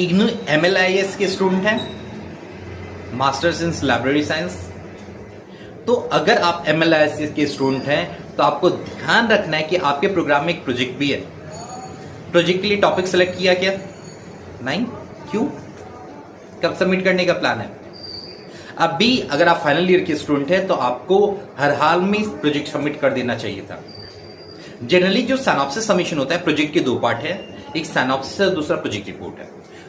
IGNOU MLIS के student हैं, masters in library science. तो अगर आप MLIS के स्टूडेंट हैं तो आपको ध्यान रखना है कि आपके प्रोग्राम में एक प्रोजेक्ट भी है। प्रोजेक्ट के लिए टॉपिक सेलेक्ट किया क्या? नहीं। क्यों? कब सबमिट करने का प्लान है? अभी अगर आप फाइनल ईयर के स्टूडेंट हैं तो आपको हर हाल में प्रोजेक्ट सबमिट कर देना चाहिए था। जनरली जो सिनॉप्सिस सबमिशन होता है, प्रोजेक्ट के दो पार्ट है, एक सिनॉप्सिस है, दूसरा प्रोजेक्ट रिपोर्ट है।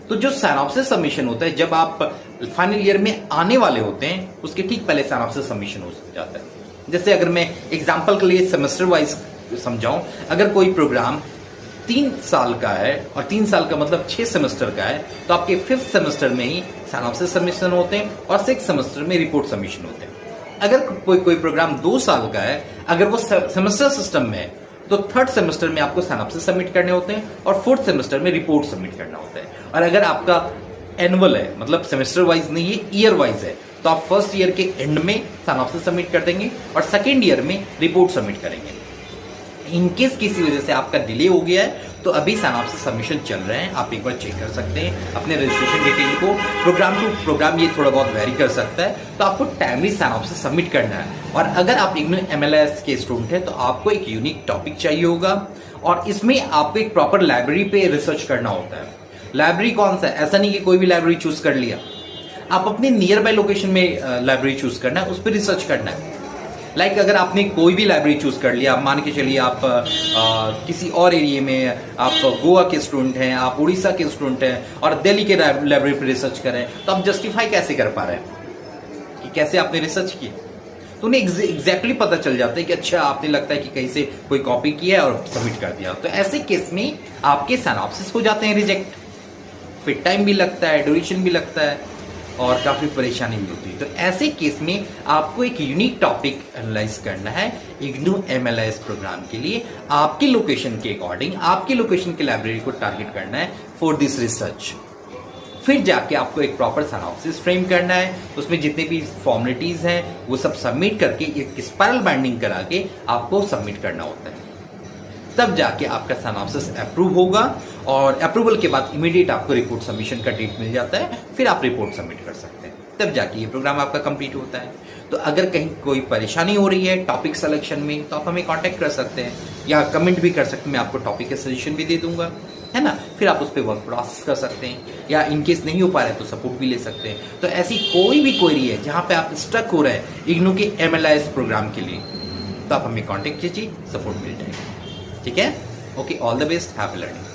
तो जो सिनॉप्सिस सबमिशन होता है जब आप फाइनल ईयर में आने वाले होते हैं उसके ठीक पहले सिनॉप्सिस सबमिशन हो जाता है। जैसे अगर मैं एग्जांपल के लिए सेमेस्टर वाइज समझाऊं, अगर कोई प्रोग्राम 3 साल का है और 3 साल का मतलब 6 सेमेस्टर का है तो आपके 5th सेमेस्टर में ही सिनॉप्सिस सबमिशन होते हैं और 6th सेमेस्टर में रिपोर्ट सबमिशन होते हैं। अगर कोई प्रोग्राम 2 साल का है, अगर वो सेमेस्टर सिस्टम में है तो 3rd सेमेस्टर में आपको सिनॉप्सिस सबमिट करने होते हैं और 4th सेमेस्टर में रिपोर्ट सबमिट करना होता है। और अगर आपका एनुअल है, मतलब सेमेस्टर वाइज नहीं है, ईयर वाइज है, तो आप फर्स्ट ईयर के एंड में सिनॉप्सिस सबमिट कर देंगे और सेकेंड ईयर में रिपोर्ट सबमिट करेंगे। इनकेस किसी वजह से आपका डिले हो गया है तो अभी सिनॉप्सिस सबमिशन चल रहे हैं, आप एक बार चेक कर सकते हैं अपने रजिस्ट्रेशन डिटेल को। प्रोग्राम टू प्रोग्राम ये थोड़ा बहुत वेरी कर सकता है, तो आपको टाइमली सिनॉप्सिस सबमिट करना है। और अगर आप इग्नू MLIS के स्टूडेंट हैं तो आपको एक यूनिक टॉपिक चाहिए होगा और इसमें आपको एक प्रॉपर लाइब्रेरी पे रिसर्च करना होता है। लाइब्रेरी कौन सा है? ऐसा नहीं कि कोई भी लाइब्रेरी चूज कर लिया, आप अपने नियर बाय लोकेशन में लाइब्रेरी चूज करना है, उस पर रिसर्च करना है। लाइक अगर आपने कोई भी लाइब्रेरी चूज कर लिया, मान के चलिए आप किसी और एरिया में, आप गोवा के स्टूडेंट हैं, आप उड़ीसा के स्टूडेंट हैं और दिल्ली के लाइब्रेरी पर रिसर्च करें, तो आप जस्टिफाई कैसे कर पा रहे हैं कि कैसे आपने रिसर्च किया? तो उन्हें एग्जैक्टली पता चल जाता है कि अच्छा, आपने लगता है कि कहीं से कोई कॉपी किया है और सबमिट कर दिया। तो ऐसे केस में आपके सिनॉप्सिस हो जाते हैं रिजेक्ट, फिर टाइम भी लगता है, ड्यूरेशन भी लगता है और काफी परेशानी भी होती है। तो ऐसे केस में आपको एक यूनिक टॉपिक एनालाइज करना है इग्नू MLIS प्रोग्राम के लिए, आपके लोकेशन के अकॉर्डिंग, आपके लोकेशन के लाइब्रेरी को टारगेट करना है फॉर दिस रिसर्च। फिर जाके आपको एक प्रॉपर सिनॉप्सिस फ्रेम करना है, उसमें जितने भी फॉर्मेलिटीज हैं वो सब सबमिट करके एक स्पाइरल बाइंडिंग करा के आपको सबमिट करना होता है। तब जाके आपका सिनॉप्सिस अप्रूव होगा और अप्रूवल के बाद इमीडिएट आपको रिपोर्ट सबमिशन का डेट मिल जाता है, फिर आप रिपोर्ट सबमिट कर सकते हैं। तब जाके ये प्रोग्राम आपका कंप्लीट होता है। तो अगर कहीं कोई परेशानी हो रही है टॉपिक सिलेक्शन में तो आप हमें कांटेक्ट कर सकते हैं या कमेंट भी कर सकते हैं, मैं आपको टॉपिक के सजेशन भी दे दूंगा, है ना। फिर आप उस पर वर्क प्रोसेस कर सकते हैं या इनकेस नहीं हो पा रहा है तो सपोर्ट भी ले सकते हैं। तो ऐसी कोई भी क्वेरी है जहां पे आप स्टक हो रहे हैं इग्नू के MLIS प्रोग्राम के लिए, तो आप हमें कांटेक्ट कीजिए, सपोर्ट मिल जाएगा। ठीक है? Okay, all the best, happy learning.